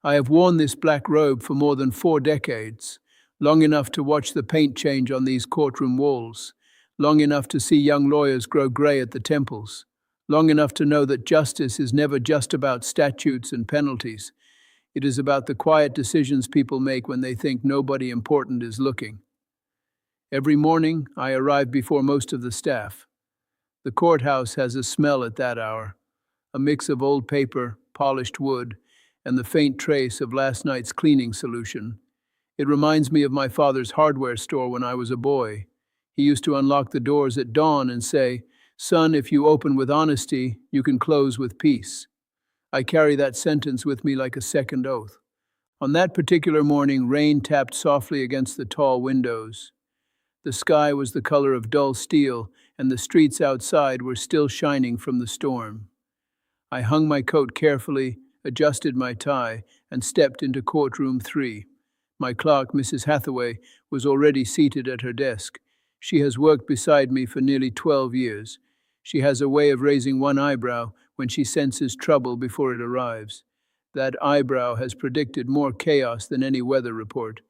I have worn this black robe for more than 4 decades, long enough to watch the paint change on these courtroom walls, long enough to see young lawyers grow grey at the temples, long enough to know that justice is never just about statutes and penalties. It is about the quiet decisions people make when they think nobody important is looking. Every morning, I arrive before most of the staff. The courthouse has a smell at that hour, a mix of old paper, polished wood, and the faint trace of last night's cleaning solution. It reminds me of my father's hardware store when I was a boy. He used to unlock the doors at dawn and say, "Son, if you open with honesty, you can close with peace." I carry that sentence with me like a second oath. On that particular morning, rain tapped softly against the tall windows. The sky was the color of dull steel, and the streets outside were still shining from the storm. I hung my coat carefully, adjusted my tie, and stepped into courtroom 3. My clerk, Mrs. Hathaway, was already seated at her desk. She has worked beside me for nearly 12 years. She has a way of raising one eyebrow when she senses trouble before it arrives. That eyebrow has predicted more chaos than any weather report.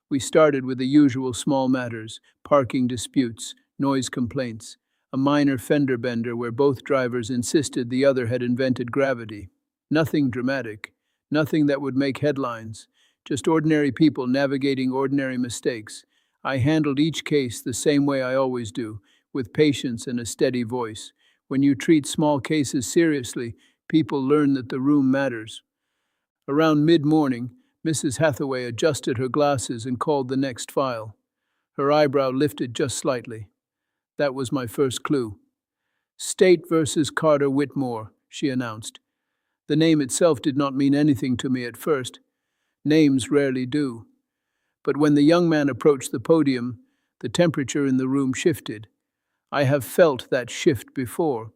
We started with the usual small matters, parking disputes, noise complaints, a minor fender bender where both drivers insisted the other had invented gravity. Nothing dramatic, nothing that would make headlines, just ordinary people navigating ordinary mistakes. I handled each case the same way I always do, with patience and a steady voice. When you treat small cases seriously, people learn that the room matters. Around mid-morning, Mrs. Hathaway adjusted her glasses and called the next file. Her eyebrow lifted just slightly. That was my first clue. State versus Carter Whitmore, she announced. The name itself did not mean anything to me at first. Names rarely do. But when the young man approached the podium, the temperature in the room shifted. I have felt that shift before.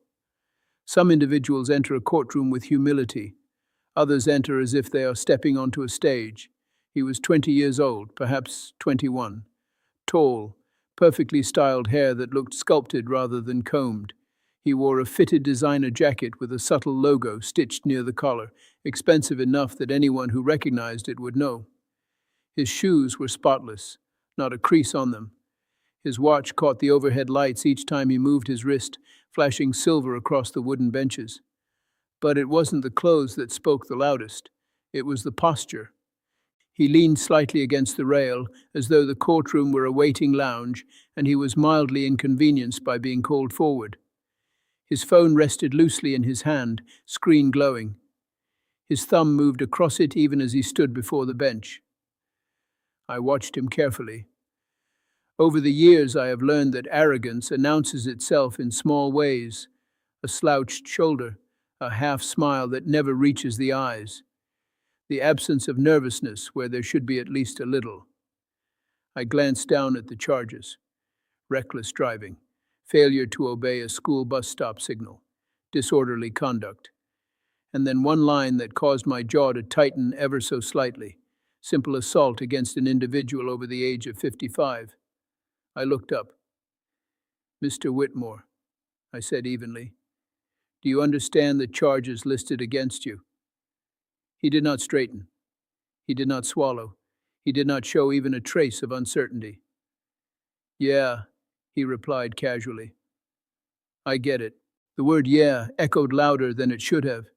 Some individuals enter a courtroom with humility. Others enter as if they are stepping onto a stage. He was 20 years old, perhaps 21. Tall, perfectly styled hair that looked sculpted rather than combed. He wore a fitted designer jacket with a subtle logo stitched near the collar, expensive enough that anyone who recognized it would know. His shoes were spotless, not a crease on them. His watch caught the overhead lights each time he moved his wrist, flashing silver across the wooden benches. But it wasn't the clothes that spoke the loudest. It was the posture. He leaned slightly against the rail, as though the courtroom were a waiting lounge, and he was mildly inconvenienced by being called forward. His phone rested loosely in his hand, screen glowing. His thumb moved across it even as he stood before the bench. I watched him carefully. Over the years, I have learned that arrogance announces itself in small ways: a slouched shoulder, a half smile that never reaches the eyes, the absence of nervousness where there should be at least a little. I glanced down at the charges: reckless driving, failure to obey a school bus stop signal, disorderly conduct, and then one line that caused my jaw to tighten ever so slightly: simple assault against an individual over the age of 55. I looked up. "Mr. Whitmore," I said evenly, "do you understand the charges listed against you?" He did not straighten. He did not swallow. He did not show even a trace of uncertainty. "Yeah," he replied casually. "I get it." The word "yeah" echoed louder than it should have.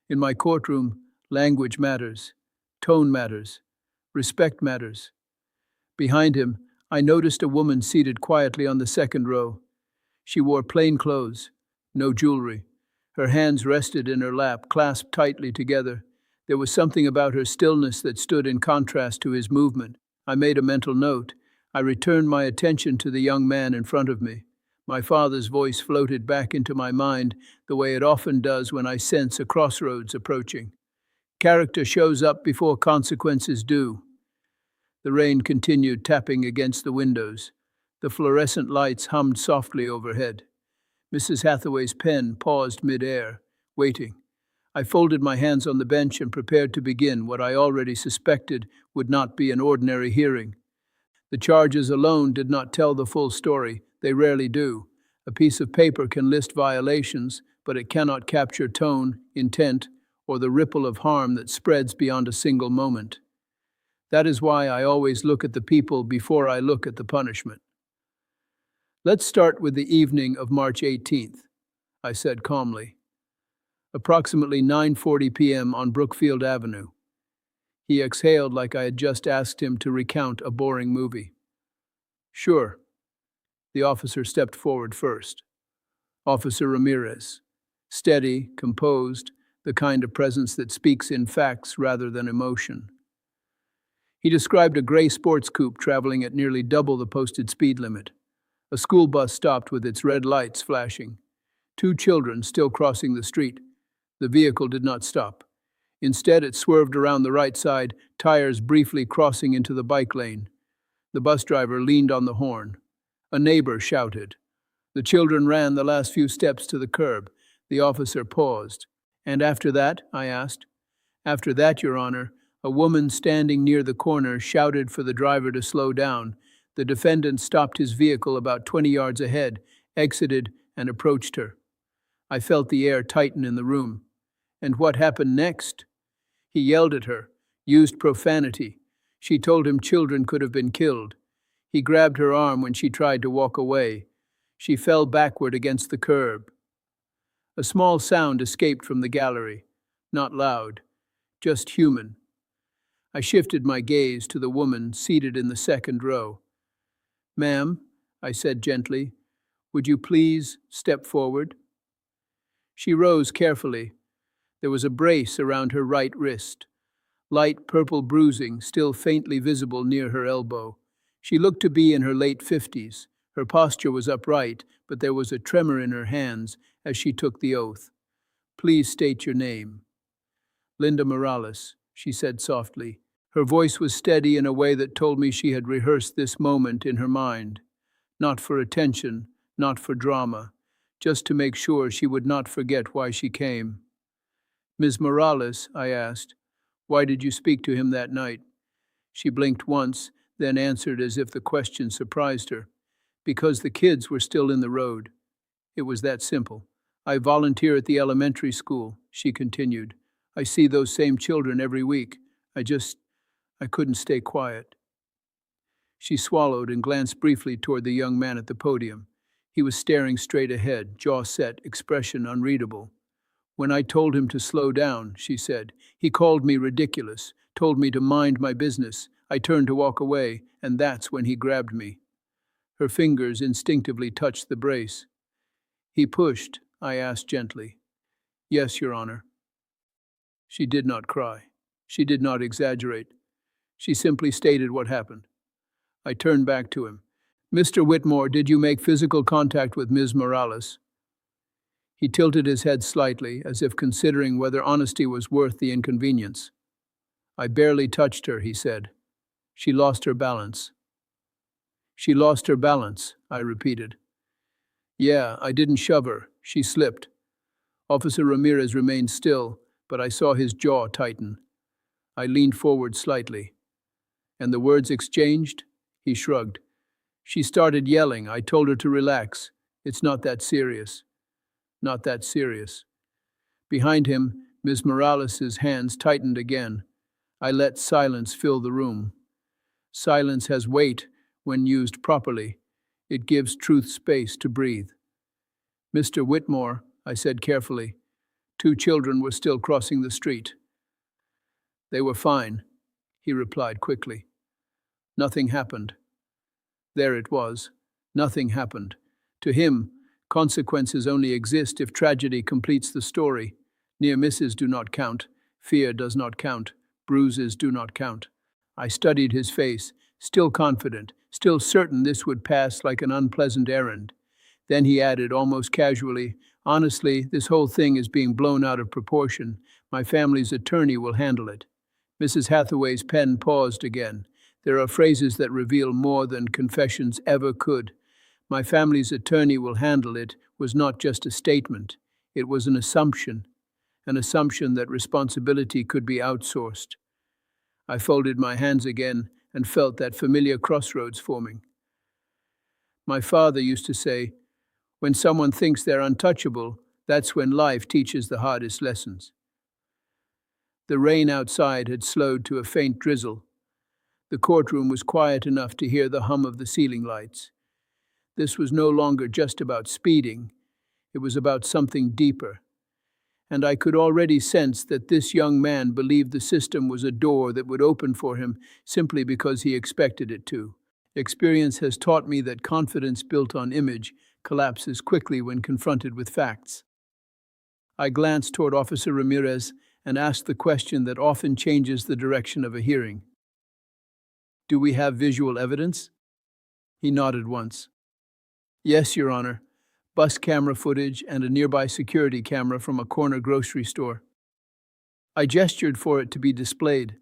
In my courtroom, language matters. Tone matters. Respect matters. Behind him, I noticed a woman seated quietly on the second row. She wore plain clothes, no jewelry. Her hands rested in her lap, clasped tightly together. There was something about her stillness that stood in contrast to his movement. I made a mental note. I returned my attention to the young man in front of me. My father's voice floated back into my mind the way it often does when I sense a crossroads approaching. Character shows up before consequences do. The rain continued tapping against the windows. The fluorescent lights hummed softly overhead. Mrs. Hathaway's pen paused mid-air, waiting. I folded my hands on the bench and prepared to begin what I already suspected would not be an ordinary hearing. The charges alone did not tell the full story. They rarely do. A piece of paper can list violations, but it cannot capture tone, intent, or the ripple of harm that spreads beyond a single moment. That is why I always look at the people before I look at the punishment. Let's start with the evening of March 18th, I said calmly. Approximately 9:40 p.m. on Brookfield Avenue. He exhaled like I had just asked him to recount a boring movie. Sure. The officer stepped forward first. Officer Ramirez. Steady, composed, the kind of presence that speaks in facts rather than emotion. He described a gray sports coupe traveling at nearly double the posted speed limit. A school bus stopped with its red lights flashing. 2 children still crossing the street. The vehicle did not stop. Instead, it swerved around the right side, tires briefly crossing into the bike lane. The bus driver leaned on the horn. A neighbor shouted. The children ran the last few steps to the curb. The officer paused. And after that? I asked. After that, Your Honor, a woman standing near the corner shouted for the driver to slow down. The defendant stopped his vehicle about 20 yards ahead, exited, and approached her. I felt the air tighten in the room. And what happened next? He yelled at her, used profanity. She told him children could have been killed. He grabbed her arm when she tried to walk away. She fell backward against the curb. A small sound escaped from the gallery. Not loud, just human. I shifted my gaze to the woman seated in the second row. Ma'am, I said gently, would you please step forward? She rose carefully. There was a brace around her right wrist. Light purple bruising still faintly visible near her elbow. She looked to be in her late 50s. Her posture was upright, but there was a tremor in her hands as she took the oath. Please state your name. Linda Morales, she said softly. Her voice was steady in a way that told me she had rehearsed this moment in her mind. Not for attention, not for drama, just to make sure she would not forget why she came. Ms. Morales, I asked, why did you speak to him that night? She blinked once, then answered as if the question surprised her. Because the kids were still in the road. It was that simple. I volunteer at the elementary school, she continued. I see those same children every week. I couldn't stay quiet. She swallowed and glanced briefly toward the young man at the podium. He was staring straight ahead, jaw set, expression unreadable. When I told him to slow down, she said, he called me ridiculous, told me to mind my business. I turned to walk away, and that's when he grabbed me. Her fingers instinctively touched the brace. He pushed, I asked gently. Yes, Your Honor. She did not cry. She did not exaggerate. She simply stated what happened. I turned back to him. Mr. Whitmore, did you make physical contact with Ms. Morales? He tilted his head slightly, as if considering whether honesty was worth the inconvenience. I barely touched her, he said. She lost her balance. She lost her balance, I repeated. Yeah, I didn't shove her. She slipped. Officer Ramirez remained still, but I saw his jaw tighten. I leaned forward slightly. And the words exchanged? He shrugged. She started yelling. I told her to relax. It's not that serious. Not that serious. Behind him, Ms. Morales' hands tightened again. I let silence fill the room. Silence has weight when used properly. It gives truth space to breathe. Mr. Whitmore, I said carefully. 2 children were still crossing the street. They were fine, he replied quickly. Nothing happened. There it was. Nothing happened. To him, consequences only exist if tragedy completes the story. Near misses do not count. Fear does not count. Bruises do not count. I studied his face, still confident, still certain this would pass like an unpleasant errand. Then he added almost casually, honestly, this whole thing is being blown out of proportion. My family's attorney will handle it. Mrs. Hathaway's pen paused again. There are phrases that reveal more than confessions ever could. My family's attorney will handle it was not just a statement. It was an assumption that responsibility could be outsourced. I folded my hands again and felt that familiar crossroads forming. My father used to say, when someone thinks they're untouchable, that's when life teaches the hardest lessons. The rain outside had slowed to a faint drizzle. The courtroom was quiet enough to hear the hum of the ceiling lights. This was no longer just about speeding, it was about something deeper. And I could already sense that this young man believed the system was a door that would open for him simply because he expected it to. Experience has taught me that confidence built on image collapses quickly when confronted with facts. I glanced toward Officer Ramirez and asked the question that often changes the direction of a hearing. "Do we have visual evidence?" He nodded once. "Yes, Your Honor. Bus camera footage and a nearby security camera from a corner grocery store." I gestured for it to be displayed.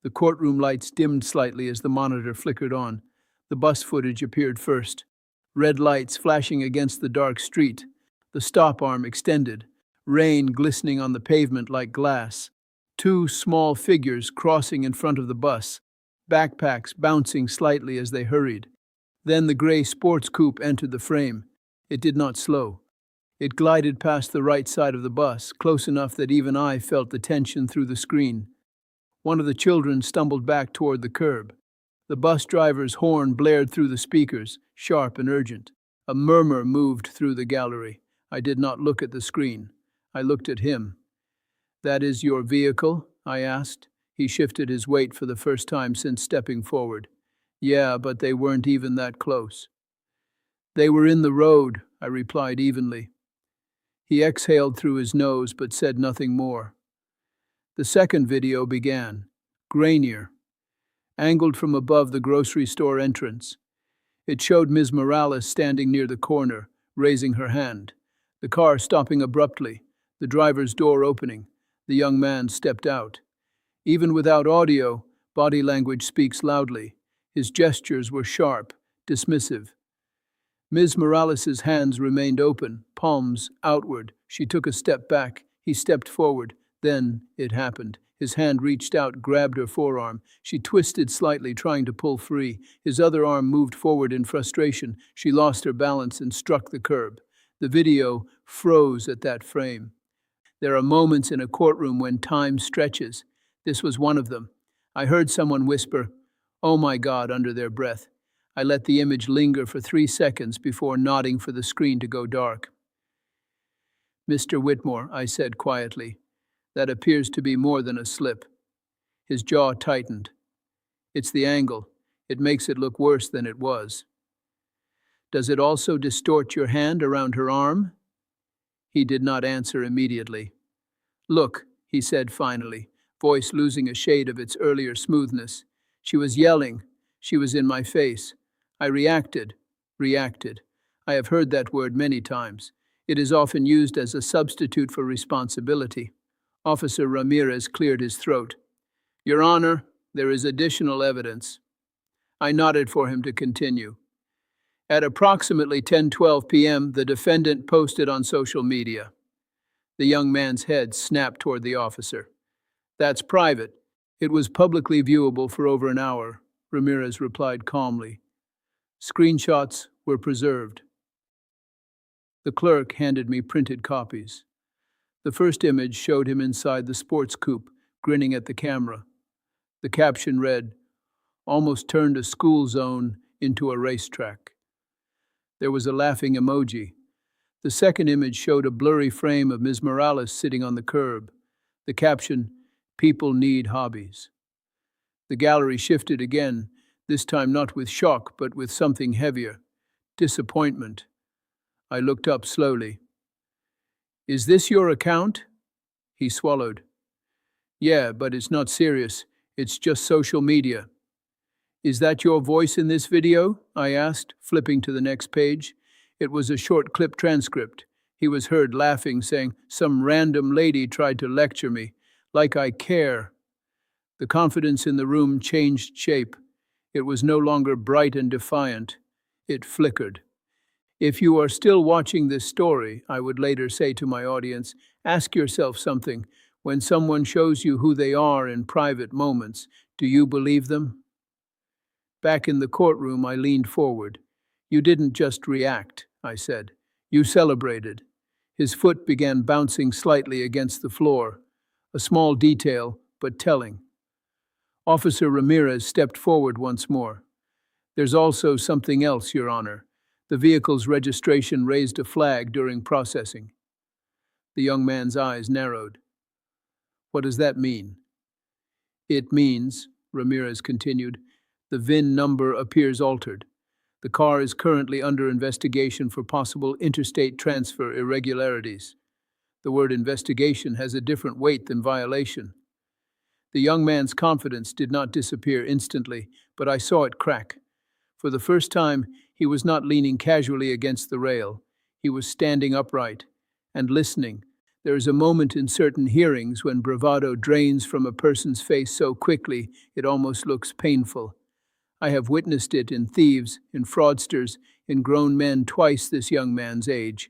The courtroom lights dimmed slightly as the monitor flickered on. The bus footage appeared first. Red lights flashing against the dark street. The stop arm extended. Rain glistening on the pavement like glass. Two small figures crossing in front of the bus. Backpacks bouncing slightly as they hurried. Then the gray sports coupe entered the frame. It did not slow. It glided past the right side of the bus, close enough that even I felt the tension through the screen. One of the children stumbled back toward the curb. The bus driver's horn blared through the speakers, sharp and urgent. A murmur moved through the gallery. I did not look at the screen. I looked at him. "That is your vehicle?" I asked. He shifted his weight for the first time since stepping forward. "Yeah, but they weren't even that close." "They were in the road," I replied evenly. He exhaled through his nose but said nothing more. The second video began, grainier, angled from above the grocery store entrance. It showed Ms. Morales standing near the corner, raising her hand. The car stopping abruptly, the driver's door opening. The young man stepped out. Even without audio, body language speaks loudly. His gestures were sharp, dismissive. Ms. Morales's hands remained open, palms outward. She took a step back. He stepped forward. Then it happened. His hand reached out, grabbed her forearm. She twisted slightly, trying to pull free. His other arm moved forward in frustration. She lost her balance and struck the curb. The video froze at that frame. There are moments in a courtroom when time stretches. This was one of them. I heard someone whisper, "Oh my God," under their breath. I let the image linger for 3 seconds before nodding for the screen to go dark. "Mr. Whitmore," I said quietly, "that appears to be more than a slip." His jaw tightened. "It's the angle. It makes it look worse than it was." "Does it also distort your hand around her arm?" He did not answer immediately. "Look," he said finally, voice losing a shade of its earlier smoothness. "She was yelling. She was in my face. I reacted. I have heard that word many times. It is often used as a substitute for responsibility." Officer Ramirez cleared his throat. "Your Honor, there is additional evidence." I nodded for him to continue. At approximately 10:12 p.m., the defendant posted on social media. The young man's head snapped toward the officer. "That's private. It was publicly viewable for over an hour," Ramirez replied calmly. "Screenshots were preserved." The clerk handed me printed copies. The first image showed him inside the sports coupe, grinning at the camera. The caption read, "Almost turned a school zone into a racetrack." There was a laughing emoji. The second image showed a blurry frame of Ms. Morales sitting on the curb. The caption, "People need hobbies." The gallery shifted again, this time not with shock, but with something heavier. Disappointment. I looked up slowly. "Is this your account?" He swallowed. "Yeah, but it's not serious. It's just social media." "Is that your voice in this video?" I asked, flipping to the next page. It was a short clip transcript. He was heard laughing, saying, "Some random lady tried to lecture me. Like I care." The confidence in the room changed shape. It was no longer bright and defiant. It flickered. If you are still watching this story, I would later say to my audience, ask yourself something. When someone shows you who they are in private moments, do you believe them? Back in the courtroom, I leaned forward. "You didn't just react," I said. "You celebrated." His foot began bouncing slightly against the floor. A small detail, but telling. Officer Ramirez stepped forward once more. There's also something else, Your Honor. The vehicle's registration raised a flag during processing. The young man's eyes narrowed. What does that mean? It means, Ramirez continued, the VIN number appears altered. The car is currently under investigation for possible interstate transfer irregularities. The word investigation has a different weight than violation. The young man's confidence did not disappear instantly, but I saw it crack. For the first time, he was not leaning casually against the rail. He was standing upright and listening. There is a moment in certain hearings when bravado drains from a person's face so quickly it almost looks painful. I have witnessed it in thieves, in fraudsters, in grown men twice this young man's age,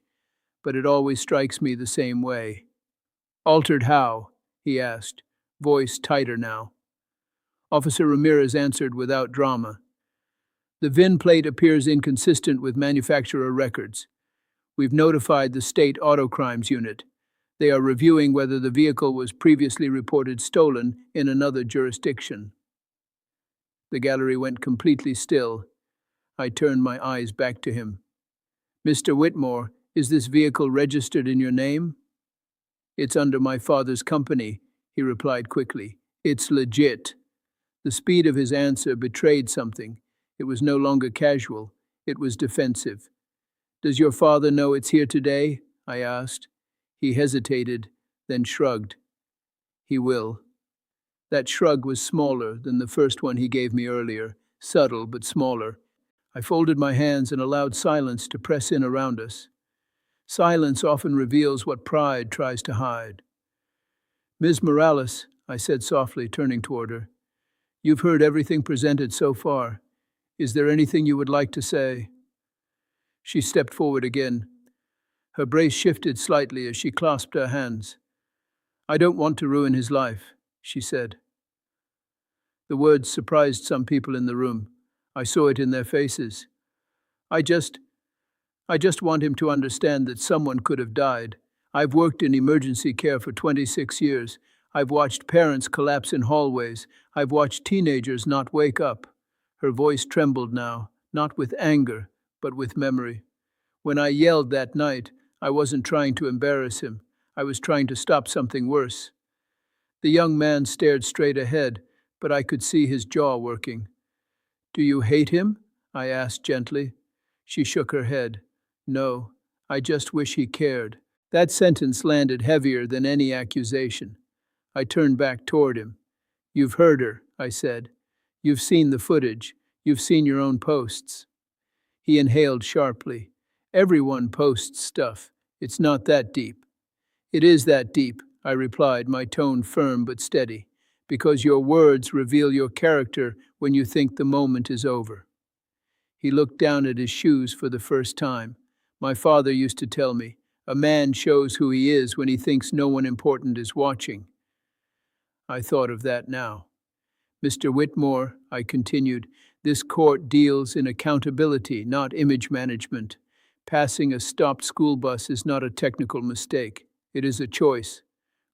but it always strikes me the same way. Altered how? He asked, voice tighter now. Officer Ramirez answered without drama. The VIN plate appears inconsistent with manufacturer records. We've notified the State Auto Crimes Unit. They are reviewing whether the vehicle was previously reported stolen in another jurisdiction. The gallery went completely still. I turned my eyes back to him. Mr. Whitmore, is this vehicle registered in your name? It's under my father's company, he replied quickly. It's legit. The speed of his answer betrayed something. It was no longer casual. It was defensive. Does your father know it's here today? I asked. He hesitated, then shrugged. He will. That shrug was smaller than the first one he gave me earlier, subtle but smaller. I folded my hands and allowed silence to press in around us. Silence often reveals what pride tries to hide. Ms. Morales, I said softly, turning toward her, you've heard everything presented so far. Is there anything you would like to say? She stepped forward again. Her brace shifted slightly as she clasped her hands. I don't want to ruin his life, she said. The words surprised some people in the room. I saw it in their faces. I just want him to understand that someone could have died. I've worked in emergency care for 26 years. I've watched parents collapse in hallways. I've watched teenagers not wake up. Her voice trembled now, not with anger, but with memory. When I yelled that night, I wasn't trying to embarrass him. I was trying to stop something worse. The young man stared straight ahead, but I could see his jaw working. Do you hate him? I asked gently. She shook her head. No, I just wish he cared. That sentence landed heavier than any accusation. I turned back toward him. You've heard her, I said. You've seen the footage. You've seen your own posts. He inhaled sharply. Everyone posts stuff. It's not that deep. It is that deep, I replied, my tone firm but steady, because your words reveal your character when you think the moment is over. He looked down at his shoes for the first time. My father used to tell me, a man shows who he is when he thinks no one important is watching. I thought of that now. Mr. Whitmore, I continued, this court deals in accountability, not image management. Passing a stopped school bus is not a technical mistake. It is a choice.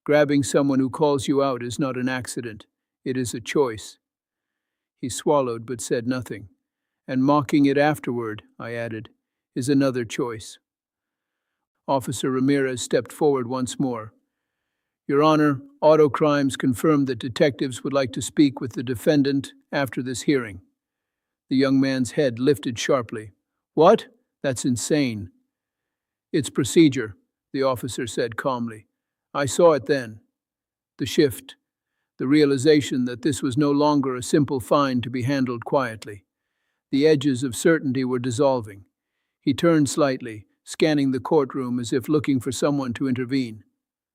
Grabbing someone who calls you out is not an accident. It is a choice. He swallowed but said nothing. And mocking it afterward, I added, is another choice. Officer Ramirez stepped forward once more. Your Honor, Auto Crimes confirmed that detectives would like to speak with the defendant after this hearing. The young man's head lifted sharply. What? That's insane. It's procedure, the officer said calmly. I saw it then. The shift, the realization that this was no longer a simple find to be handled quietly. The edges of certainty were dissolving. He turned slightly, scanning the courtroom as if looking for someone to intervene.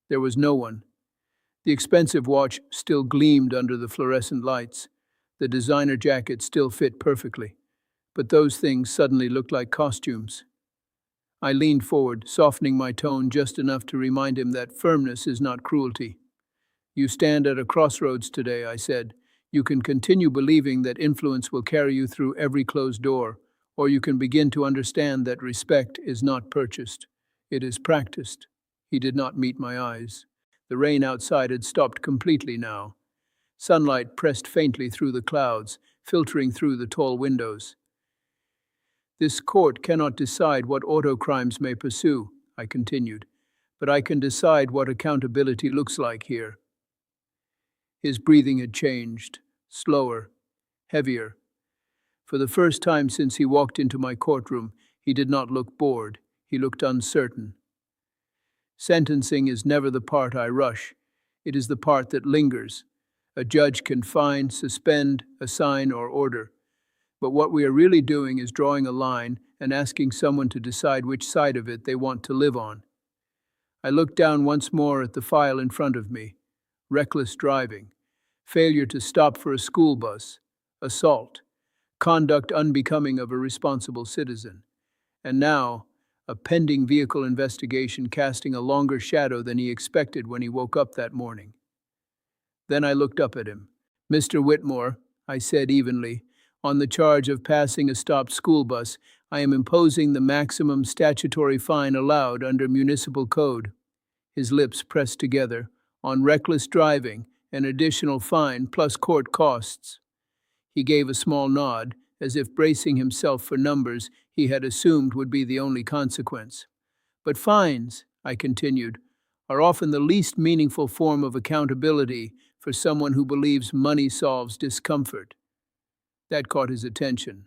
There was no one. The expensive watch still gleamed under the fluorescent lights. The designer jacket still fit perfectly. But those things suddenly looked like costumes. I leaned forward, softening my tone just enough to remind him that firmness is not cruelty. You stand at a crossroads today, I said. You can continue believing that influence will carry you through every closed door, or you can begin to understand that respect is not purchased. It is practiced. He did not meet my eyes. The rain outside had stopped completely now. Sunlight pressed faintly through the clouds, filtering through the tall windows. This court cannot decide what auto crimes may pursue, I continued, but I can decide what accountability looks like here. His breathing had changed, slower, heavier. For the first time since he walked into my courtroom, he did not look bored, he looked uncertain. Sentencing is never the part I rush, it is the part that lingers. A judge can fine, suspend, assign, or order. But what we are really doing is drawing a line and asking someone to decide which side of it they want to live on. I looked down once more at the file in front of me. Reckless driving, failure to stop for a school bus, assault, conduct unbecoming of a responsible citizen. And now, a pending vehicle investigation casting a longer shadow than he expected when he woke up that morning. Then I looked up at him. "Mr. Whitmore," I said evenly, "on the charge of passing a stopped school bus, I am imposing the maximum statutory fine allowed under municipal code." His lips pressed together. "On reckless driving, an additional fine plus court costs." He gave a small nod, as if bracing himself for numbers he had assumed would be the only consequence. "But fines," I continued, "are often the least meaningful form of accountability for someone who believes money solves discomfort." That caught his attention.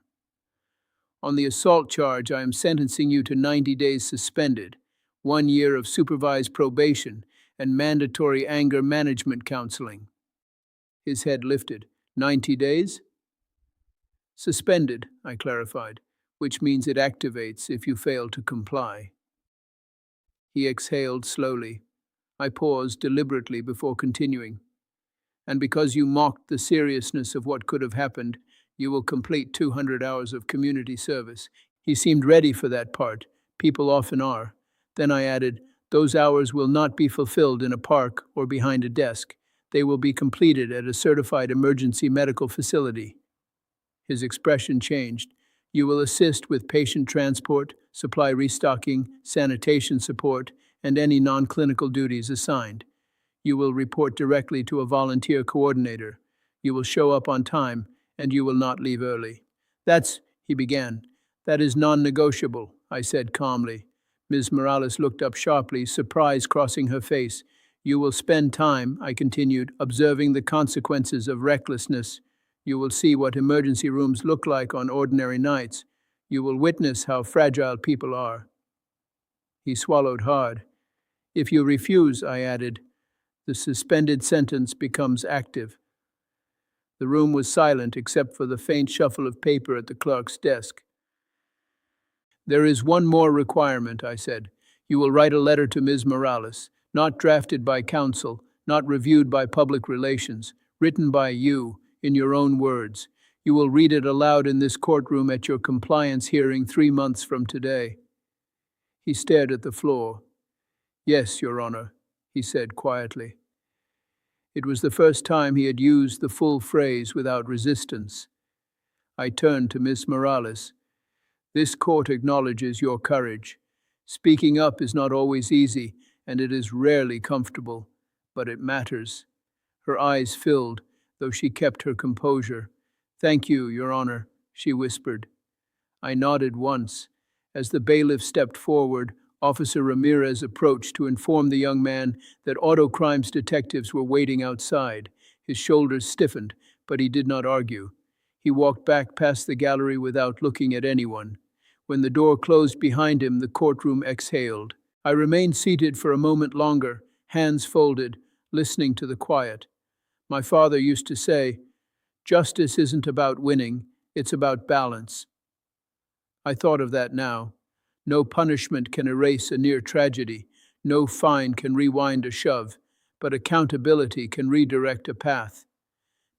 "On the assault charge, I am sentencing you to 90 days suspended, 1 year of supervised probation, and mandatory anger management counseling." His head lifted. 90 days? "Suspended," I clarified, "which means it activates if you fail to comply." He exhaled slowly. I paused deliberately before continuing. "And because you mocked the seriousness of what could have happened, you will complete 200 hours of community service." He seemed ready for that part. People often are. Then I added, "Those hours will not be fulfilled in a park or behind a desk. They will be completed at a certified emergency medical facility." His expression changed. "You will assist with patient transport, supply restocking, sanitation support, and any non-clinical duties assigned. You will report directly to a volunteer coordinator. You will show up on time, and you will not leave early." "That's," he began. "That is non-negotiable," I said calmly. Ms. Morales looked up sharply, surprise crossing her face. "You will spend time," I continued, "observing the consequences of recklessness. You will see what emergency rooms look like on ordinary nights. You will witness how fragile people are." He swallowed hard. "If you refuse," I added, "the suspended sentence becomes active." The room was silent except for the faint shuffle of paper at the clerk's desk. "There is one more requirement," I said. "You will write a letter to Ms. Morales, not drafted by counsel, not reviewed by public relations, written by you, in your own words. You will read it aloud in this courtroom at your compliance hearing 3 months from today." He stared at the floor. "Yes, Your Honor," he said quietly. It was the first time he had used the full phrase without resistance. I turned to Miss Morales. "This court acknowledges your courage. Speaking up is not always easy, and it is rarely comfortable, but it matters." Her eyes filled, though she kept her composure. "Thank you, Your Honor," she whispered. I nodded once. As the bailiff stepped forward, Officer Ramirez approached to inform the young man that auto crimes detectives were waiting outside. His shoulders stiffened, but he did not argue. He walked back past the gallery without looking at anyone. When the door closed behind him, the courtroom exhaled. I remained seated for a moment longer, hands folded, listening to the quiet. My father used to say, "Justice isn't about winning, it's about balance." I thought of that now. No punishment can erase a near tragedy, no fine can rewind a shove, but accountability can redirect a path.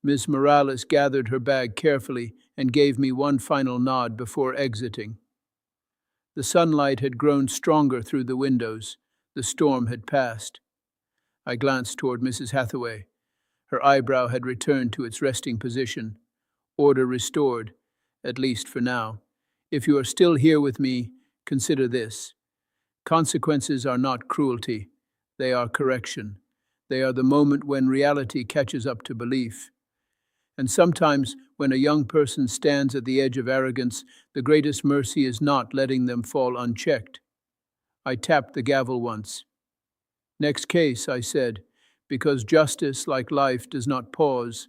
Ms. Morales gathered her bag carefully and gave me one final nod before exiting. The sunlight had grown stronger through the windows. The storm had passed. I glanced toward Mrs. Hathaway. Her eyebrow had returned to its resting position. Order restored, at least for now. "If you are still here with me, consider this. Consequences are not cruelty. They are correction. They are the moment when reality catches up to belief. And sometimes, when a young person stands at the edge of arrogance, the greatest mercy is not letting them fall unchecked. I tapped the gavel once. Next case, I said, because justice, like life, does not pause.